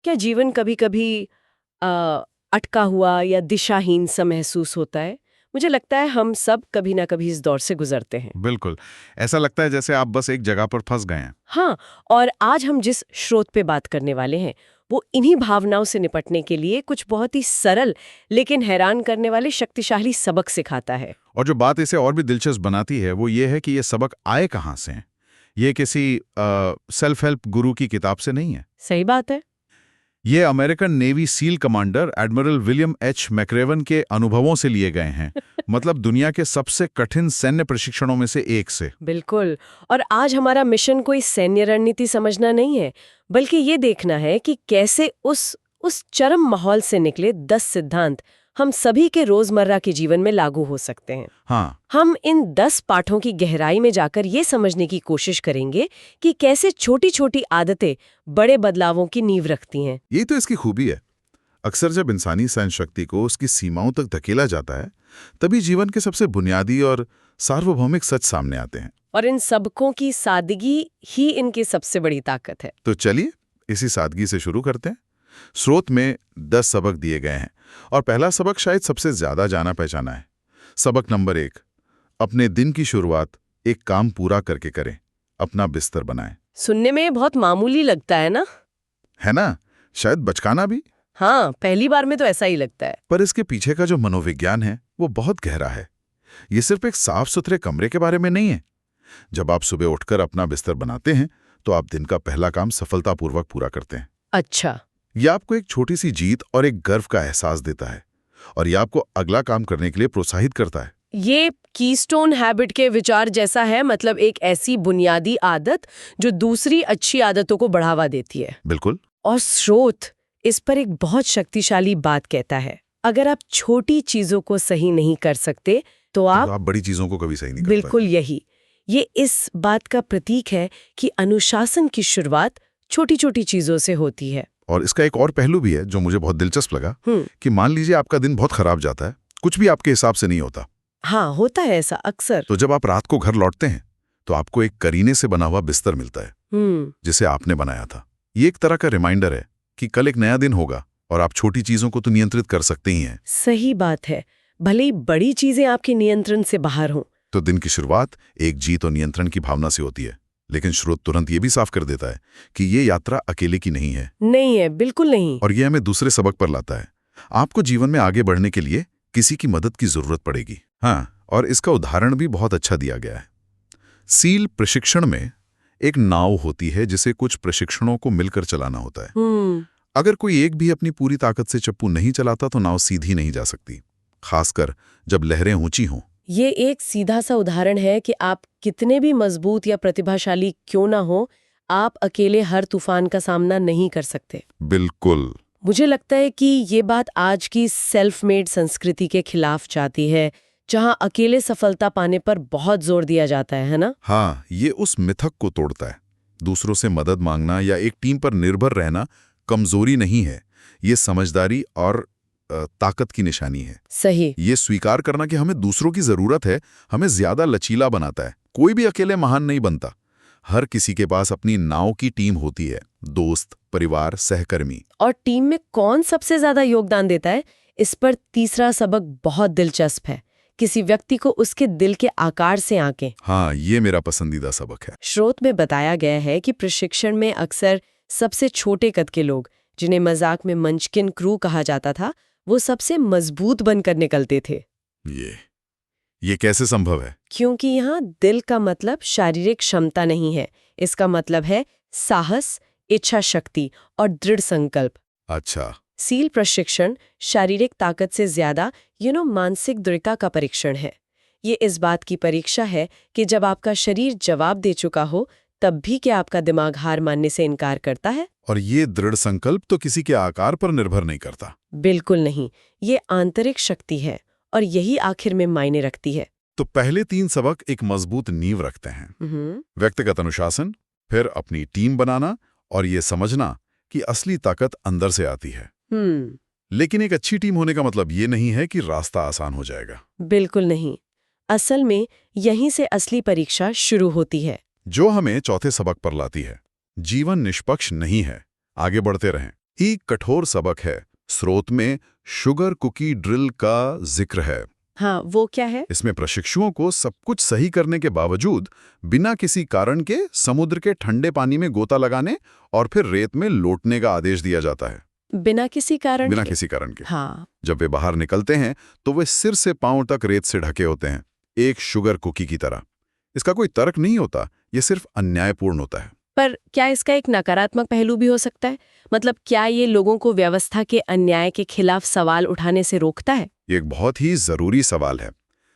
क्या जीवन कभी-कभी अटका हुआ या दिशाहीन सा महसूस होता है? मुझे लगता है हम सब कभी ना कभी इस दौर से गुजरते हैं। बिल्कुल। ऐसा लगता है जैसे आप बस एक जगह पर फंस गए हैं। हाँ, और आज हम जिस स्रोत पे बात करने वाले हैं, वो इन्हीं भावनाओं से निपटने के लिए कुछ बहुत ही सरल लेकिन हैरान करने वाले शक्तिशाली सबक सिखाता है। और जो बात इसे और भी दिलचस्प बनाती है वो ये है कि ये सबक आए कहाँ से हैं। ये किसी सेल्फ हेल्प गुरु की किताब से नहीं है। सही बात है। ये American navy seal commander admiral William H McRaven के अनुभवों से लिए गए हैं। मतलब दुनिया के सबसे कठिन सैन्य प्रशिक्षणों में से एक से। बिल्कुल। और आज हमारा मिशन कोई सैन्य रणनीति समझना नहीं है, बल्कि ये देखना है कि कैसे उस चरम माहौल से निकले 10 सिद्धांत हम सभी के रोजमर्रा के जीवन में लागू हो सकते हैं। हाँ, हम इन 10 पाठों की गहराई में जाकर ये समझने की कोशिश करेंगे कि कैसे छोटी-छोटी आदतें बड़े बदलावों की नींव रखती हैं। यही तो इसकी खूबी है। अक्सर जब इंसानी सहन शक्ति को उसकी सीमाओं तक धकेला जाता है, तभी जीवन के सबसे बुनियादी और सार्वभौमिक सच सामने आते हैं। और इन सबकों की सादगी ही इनकी सबसे बड़ी ताकत है। तो चलिए इसी सादगी से शुरू करते हैं। स्रोत में 10 सबक दिए गए हैं और पहला सबक शायद सबसे ज्यादा जाना पहचाना है। सबक नंबर 1, अपने दिन की शुरुआत एक काम पूरा करके करें, अपना बिस्तर बनाएं। सुनने में बहुत मामूली लगता है ना? है ना? शायद बचकाना भी। हाँ, पहली बार में तो ऐसा ही लगता है। पर इसके पीछे का जो मनोविज्ञान है वो बहुत गहरा है। ये सिर्फ एक साफ सुथरे कमरे के बारे में नहीं है। जब आप सुबह उठकर अपना बिस्तर बनाते हैं तो आप दिन का पहला काम सफलतापूर्वक पूरा करते हैं। अच्छा। यह आपको एक छोटी सी जीत और एक गर्व का एहसास देता है और यह आपको अगला काम करने के लिए प्रोत्साहित करता है। ये कीस्टोन हैबिट के विचार जैसा है, मतलब एक ऐसी बुनियादी आदत जो दूसरी अच्छी आदतों को बढ़ावा देती है। बिल्कुल। और स्रोत इस पर एक बहुत शक्तिशाली बात कहता है, अगर आप छोटी चीजों को सही नहीं कर सकते तो आप बड़ी चीजों को कभी सही नहीं कर बिल्कुल यही। ये इस बात का प्रतीक है कि अनुशासन की शुरुआत छोटी छोटी चीजों से होती है। और इसका एक और पहलू भी है जो मुझे बहुत दिलचस्प लगा कि मान लीजिए आपका दिन बहुत खराब जाता है, कुछ भी आपके हिसाब से नहीं होता। हाँ, होता है ऐसा अक्सर। तो जब आप रात को घर लौटते हैं तो आपको एक करीने से बना हुआ बिस्तर मिलता है जिसे आपने बनाया था। ये एक तरह का रिमाइंडर है कि कल एक नया दिन होगा और आप छोटी चीजों को तो नियंत्रित कर सकते ही हैं। सही बात है, भले ही बड़ी चीजें आपके नियंत्रण से बाहर हों। तो दिन की शुरुआत एक जीत और नियंत्रण की भावना से होती है, लेकिन स्रोत तुरंत ये भी साफ कर देता है कि ये यात्रा अकेले की नहीं है। नहीं है, बिल्कुल नहीं। और ये हमें दूसरे सबक पर लाता है। आपको जीवन में आगे बढ़ने के लिए किसी की मदद की जरूरत पड़ेगी। हाँ, और इसका उदाहरण भी बहुत अच्छा दिया गया है। सील प्रशिक्षण में एक नाव होती है जिसे कुछ प्रशिक्षणों को मिलकर चलाना होता है। अगर कोई एक भी अपनी पूरी ताकत से चप्पू नहीं चलाता तो नाव सीधी नहीं जा सकती, खासकर जब लहरें ऊंची हों। ये एक सीधा सा उदाहरण है कि आप कितने भी मजबूत या प्रतिभाशाली क्यों ना हो, आप अकेले हर तूफान का सामना नहीं कर सकते। बिल्कुल। मुझे लगता है कि ये बात आज की सेल्फ मेड संस्कृति के खिलाफ जाती है, जहां अकेले सफलता पाने पर बहुत जोर दिया जाता है ना? हाँ, ये उस मिथक को तोड़ता है। दूसरों से मदद मांगना या एक टीम पर निर्भर रहना कमजोरी नहीं है, ये समझदारी और ताकत की निशानी है। सही। ये स्वीकार करना कि हमें दूसरों की जरूरत है हमें ज्यादा लचीला बनाता है। कोई भी अकेले महान नहीं बनता। हर किसी के पास अपनी नाव की टीम होती है, दोस्त, परिवार, सहकर्मी। और टीम में कौन सबसे ज्यादा योगदान देता है, इस पर तीसरा सबक बहुत दिलचस्प है। किसी व्यक्ति को उसके दिल के आकार से आंकें। हाँ, ये मेरा पसंदीदा सबक है। स्रोत में बताया गया है कि प्रशिक्षण में अक्सर सबसे छोटे कद के लोग, जिन्हें मजाक में मंचकिन क्रू कहा जाता था, वो सबसे मजबूत बनकर निकलते थे। ये कैसे संभव है? क्योंकि यहाँ दिल का मतलब शारीरिक क्षमता नहीं है, इसका मतलब है साहस, इच्छा शक्ति और दृढ़ संकल्प। अच्छा। सील प्रशिक्षण शारीरिक ताकत से ज्यादा मानसिक दृढ़ता का परीक्षण है। ये इस बात की परीक्षा है कि जब आपका शरीर जवाब दे चुका हो, तब भी क्या आपका दिमाग हार मानने से इनकार करता है? और ये दृढ़ संकल्प तो किसी के आकार पर निर्भर नहीं करता। बिल्कुल नहीं, ये आंतरिक शक्ति है और यही आखिर में मायने रखती है। तो पहले 3 सबक एक मजबूत नींव रखते हैं। व्यक्तिगत अनुशासन, फिर अपनी टीम बनाना और ये समझना कि असली ताकत अंदर से आती है। लेकिन एक अच्छी टीम होने का मतलब ये नहीं है कि रास्ता आसान हो जाएगा। बिल्कुल नहीं। असल में यहीं से असली परीक्षा शुरू होती है, जो हमें चौथे सबक पर लाती है। जीवन निष्पक्ष नहीं है, आगे बढ़ते रहें। एक कठोर सबक है। स्रोत में शुगर कुकी ड्रिल का जिक्र है। हाँ, वो क्या है? इसमें प्रशिक्षुओं को सब कुछ सही करने के बावजूद बिना किसी कारण के समुद्र के ठंडे पानी में गोता लगाने और फिर रेत में लौटने का आदेश दिया जाता है। बिना किसी कारण बिना के? किसी कारण के। हाँ। जब वे बाहर निकलते हैं तो वे सिर से पांव तक रेत से ढके होते हैं, एक शुगर कुकी की तरह। इसका कोई तर्क नहीं होता, ये सिर्फ अन्यायपूर्ण होता है। पर क्या इसका एक नकारात्मक पहलू भी हो सकता है? मतलब क्या ये लोगों को व्यवस्था के अन्याय के खिलाफ सवाल उठाने से रोकता है? ये एक बहुत ही जरूरी सवाल है।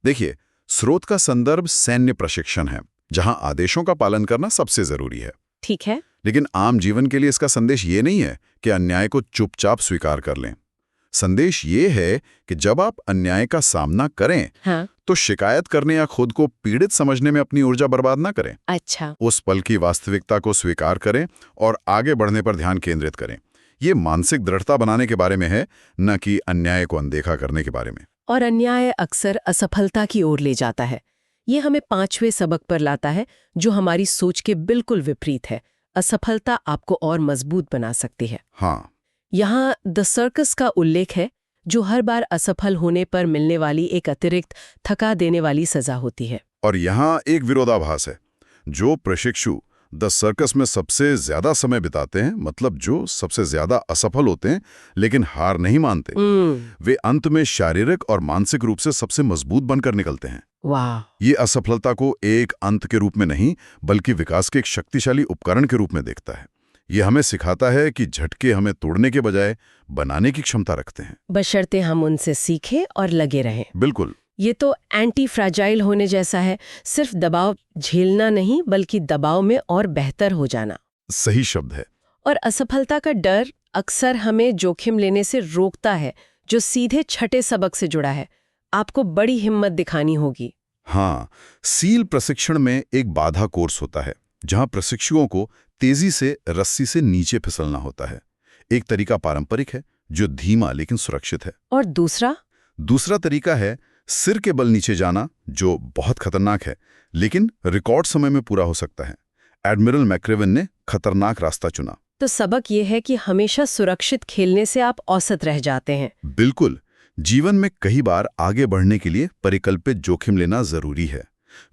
देखिए, स्रोत का संदर्भ सैन्य प्रशिक्षण है, जहां आदेशों का पालन करना सबसे जरूरी है। ठीक है। लेकिन आम जीवन के लिए इसका संदेश ये नहीं है कि अन्याय को चुपचाप स्वीकार कर लें। संदेश ये है कि जब आप अन्याय का सामना करें, हाँ। तो शिकायत करने या खुद को पीड़ित समझने में अपनी ऊर्जा बर्बाद ना करें। अच्छा। उस पल की वास्तविकता को स्वीकार करें और आगे बढ़ने पर ध्यान केंद्रित करें। ये मानसिक दृढ़ता बनाने के बारे में है, न कि अन्याय को अनदेखा करने के बारे में। और अन्याय अक्सर असफलता की ओर ले जाता है। ये हमें 5वें सबक पर लाता है, जो हमारी सोच के बिल्कुल विपरीत है। असफलता आपको और मजबूत बना सकती है। हाँ। यहाँ द सर्कस का उल्लेख है, जो हर बार असफल होने पर मिलने वाली एक अतिरिक्त थका देने वाली सजा होती है। और यहाँ एक विरोधाभास है। जो प्रशिक्षु द सर्कस में सबसे ज्यादा समय बिताते हैं, मतलब जो सबसे ज्यादा असफल होते हैं लेकिन हार नहीं मानते, वे अंत में शारीरिक और मानसिक रूप से सबसे मजबूत बनकर निकलते हैं। वाह। ये असफलता को एक अंत के रूप में नहीं, बल्कि विकास के एक शक्तिशाली उपकरण के रूप में देखता है। ये हमें सिखाता है कि झटके हमें तोड़ने के बजाय बनाने की क्षमता रखते हैं, बशर्ते हम उनसे सीखें और लगे रहें। बिल्कुल। ये तो एंटी फ्रैजाइल होने जैसा है, सिर्फ दबाव झेलना नहीं, बल्कि दबाव में और बेहतर हो जाना। सही शब्द है। और असफलता का डर अक्सर हमें जोखिम लेने से रोकता है, जो सीधे छठे सबक से जुड़ा है। आपको बड़ी हिम्मत दिखानी होगी। हाँ, सील प्रशिक्षण में एक बाधा कोर्स होता है, जहां प्रशिक्षुओं को तेजी से रस्सी से नीचे फिसलना होता है। एक तरीका पारंपरिक है, जो धीमा लेकिन सुरक्षित है। और दूसरा तरीका है सिर के बल नीचे जाना, जो बहुत खतरनाक है, लेकिन रिकॉर्ड समय में पूरा हो सकता है। एडमिरल मैक्रेवन ने खतरनाक रास्ता चुना। तो सबक ये है कि हमेशा सुरक्षित खेलने से आप औसत रह जाते हैं। बिल्कुल। जीवन में कई बार आगे बढ़ने के लिए परिकल्पित जोखिम लेना जरूरी है।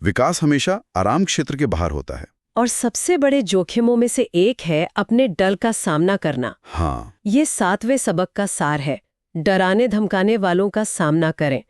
विकास हमेशा आराम क्षेत्र के बाहर होता है। और सबसे बड़े जोखिमों में से एक है अपने डर का सामना करना। हाँ। ये 7वें सबक का सार है। डराने धमकाने वालों का सामना करें।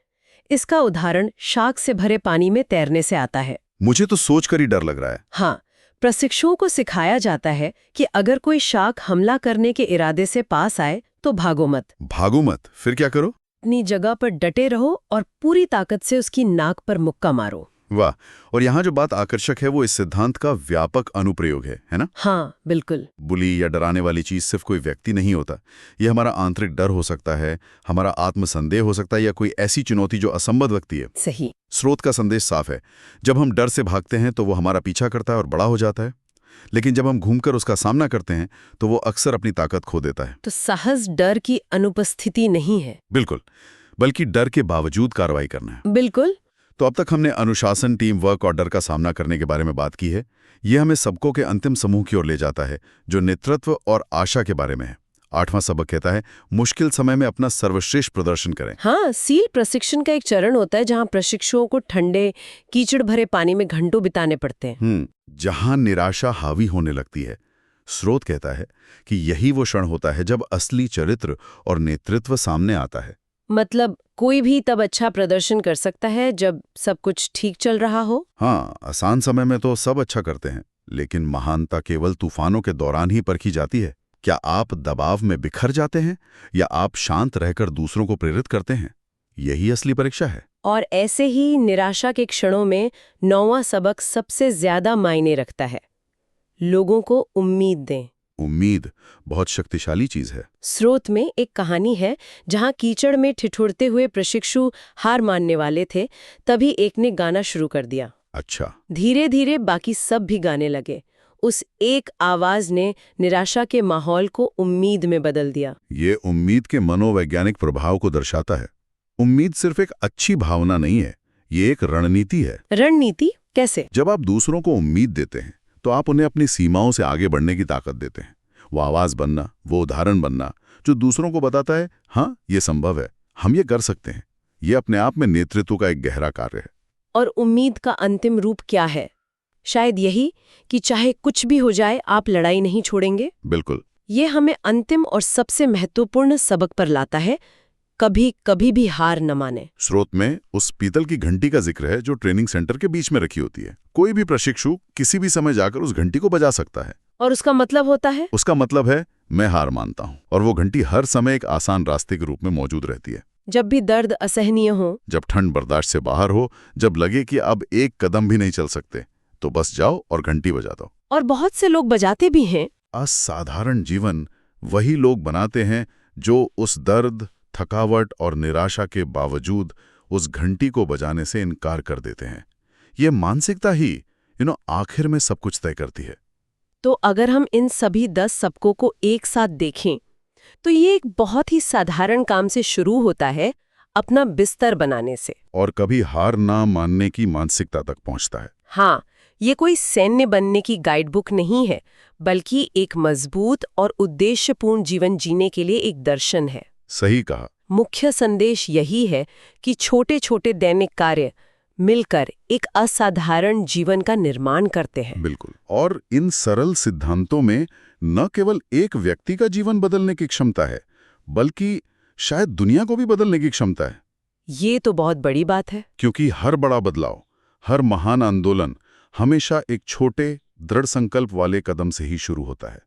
इसका उदाहरण शार्क से भरे पानी में तैरने से आता है। मुझे तो सोचकर ही डर लग रहा है। हाँ, प्रशिक्षुओं को सिखाया जाता है कि अगर कोई शार्क हमला करने के इरादे से पास आए तो भागो मत। भागो मत, फिर क्या करो? अपनी जगह पर डटे रहो और पूरी ताकत से उसकी नाक पर मुक्का मारो। वाह। और यहाँ जो बात आकर्षक है, वो इस सिद्धांत का व्यापक अनुप्रयोग है ना? हाँ, बिल्कुल। बुली या डराने वाली चीज सिर्फ कोई व्यक्ति नहीं होता। ये हमारा आंतरिक डर हो सकता है, हमारा आत्मसंदेह हो सकता है, या कोई ऐसी चुनौती जो असंबद्ध लगती है। सही। स्रोत का संदेश साफ है। जब हम डर से भागते हैं तो वो हमारा पीछा करता है और बड़ा हो जाता है, लेकिन जब हम घूमकर उसका सामना करते हैं तो वो अक्सर अपनी ताकत खो देता है। तो साहस डर की अनुपस्थिति नहीं है। बिल्कुल, बल्कि डर के बावजूद कार्रवाई करना है। बिल्कुल। तो अब तक हमने अनुशासन, टीम वर्क और डर का सामना करने के बारे में बात की है। ये हमें सबकों के अंतिम समूह की ओर ले जाता है, जो नेतृत्व और आशा के बारे में है। 8वां सबक कहता है, मुश्किल समय में अपना सर्वश्रेष्ठ प्रदर्शन करें। हाँ, सील प्रशिक्षण का एक चरण होता है जहाँ प्रशिक्षुओं को ठंडे कीचड़ भरे पानी में घंटों बिताने पड़ते हैं। जहां निराशा हावी होने लगती है। स्रोत कहता है कि यही वो क्षण होता है जब असली चरित्र और नेतृत्व सामने आता है। मतलब कोई भी तब अच्छा प्रदर्शन कर सकता है जब सब कुछ ठीक चल रहा हो। हाँ, आसान समय में तो सब अच्छा करते हैं, लेकिन महानता केवल तूफानों के दौरान ही परखी जाती है। क्या आप दबाव में बिखर जाते हैं, या आप शांत रहकर दूसरों को प्रेरित करते हैं? यही असली परीक्षा है। और ऐसे ही निराशा के क्षणों में 9वां सबक सबसे ज्यादा मायने रखता है। लोगों को उम्मीद दें। उम्मीद बहुत शक्तिशाली चीज है। स्रोत में एक कहानी है जहां कीचड़ में ठिठुरते हुए प्रशिक्षु हार मानने वाले थे। तभी एक ने गाना शुरू कर दिया। अच्छा। धीरे धीरे बाकी सब भी गाने लगे। उस एक आवाज ने निराशा के माहौल को उम्मीद में बदल दिया। ये उम्मीद के मनोवैज्ञानिक प्रभाव को दर्शाता है। उम्मीद सिर्फ एक अच्छी भावना नहीं है, ये एक रणनीति है। रणनीति कैसे? जब आप दूसरों को उम्मीद देते हैं तो आप उन्हें अपनी सीमाओं से आगे बढ़ने की ताकत देते हैं। वो आवाज बनना, वो उदाहरण बनना जो दूसरों को बताता है हाँ ये संभव है, हम ये कर सकते हैं। ये अपने आप में नेतृत्व का एक गहरा कार्य है। और उम्मीद का अंतिम रूप क्या है? शायद यही कि चाहे कुछ भी हो जाए आप लड़ाई नहीं छोड़ेंगे। बिल्कुल। ये हमें अंतिम और सबसे महत्वपूर्ण सबक पर लाता है, कभी भी हार न माने। स्रोत में उस पीतल की घंटी का जिक्र है जो ट्रेनिंग सेंटर के बीच में रखी होती है। कोई भी प्रशिक्षु किसी भी समय जाकर उस घंटी को बजा सकता है। और उसका मतलब होता है? उसका मतलब है मैं हार मानता हूँ, और वो घंटी हर समय एक आसान रास्ते के रूप में मौजूद रहती है। जब भी दर्द असहनीय हो, जब ठंड बर्दाश्त से बाहर हो, जब लगे कि अब एक कदम भी नहीं चल सकते, तो बस जाओ और घंटी बजा दो। और बहुत से लोग बजाते भी हैं। असाधारण जीवन वही लोग बनाते हैं जो उस दर्द, थकावट और निराशा के बावजूद उस घंटी को बजाने से इनकार कर देते हैं। ये मानसिकता ही आखिर में सब कुछ तय करती है। तो अगर हम इन सभी 10 सबकों को एक साथ देखें तो ये एक बहुत ही साधारण काम से शुरू होता है, अपना बिस्तर बनाने से। और कभी हार ना मानने की मानसिकता तक पहुंचता है। हाँ, ये कोई सैन्य बनने की गाइडबुक नहीं है, बल्कि एक मजबूत और उद्देश्यपूर्ण जीवन जीने के लिए एक दर्शन है। सही कहा। मुख्य संदेश यही है कि छोटे छोटे दैनिक कार्य मिलकर एक असाधारण जीवन का निर्माण करते हैं। बिल्कुल। और इन सरल सिद्धांतों में न केवल एक व्यक्ति का जीवन बदलने की क्षमता है, बल्कि शायद दुनिया को भी बदलने की क्षमता है। ये तो बहुत बड़ी बात है। क्योंकि हर बड़ा बदलाव, हर महान आंदोलन हमेशा एक छोटे दृढ़ संकल्प वाले कदम से ही शुरू होता है।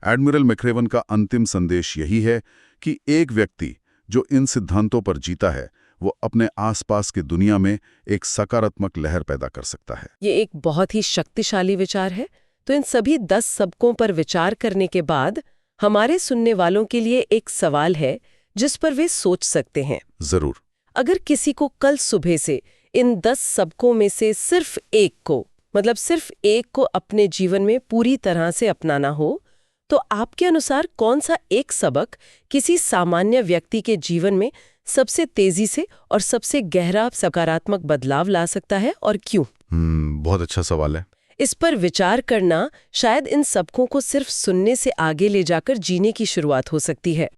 एडमिरल मैक्रेवन का अंतिम संदेश यही है कि एक व्यक्ति जो इन सिद्धांतों पर जीता है, वो अपने आसपास की दुनिया में एक सकारात्मक लहर पैदा कर सकता है। ये एक बहुत ही शक्तिशाली विचार है। तो इन सभी 10 सबकों पर विचार करने के बाद हमारे सुनने वालों के लिए एक सवाल है जिस पर वे सोच सकते हैं। जरूर। अगर किसी को कल सुबह से इन 10 सबकों में से सिर्फ एक को, मतलब सिर्फ एक को अपने जीवन में पूरी तरह से अपनाना हो, तो आपके अनुसार कौन सा एक सबक किसी सामान्य व्यक्ति के जीवन में सबसे तेजी से और सबसे गहरा सकारात्मक बदलाव ला सकता है और क्यों? बहुत अच्छा सवाल है। इस पर विचार करना शायद इन सबकों को सिर्फ सुनने से आगे ले जाकर जीने की शुरुआत हो सकती है।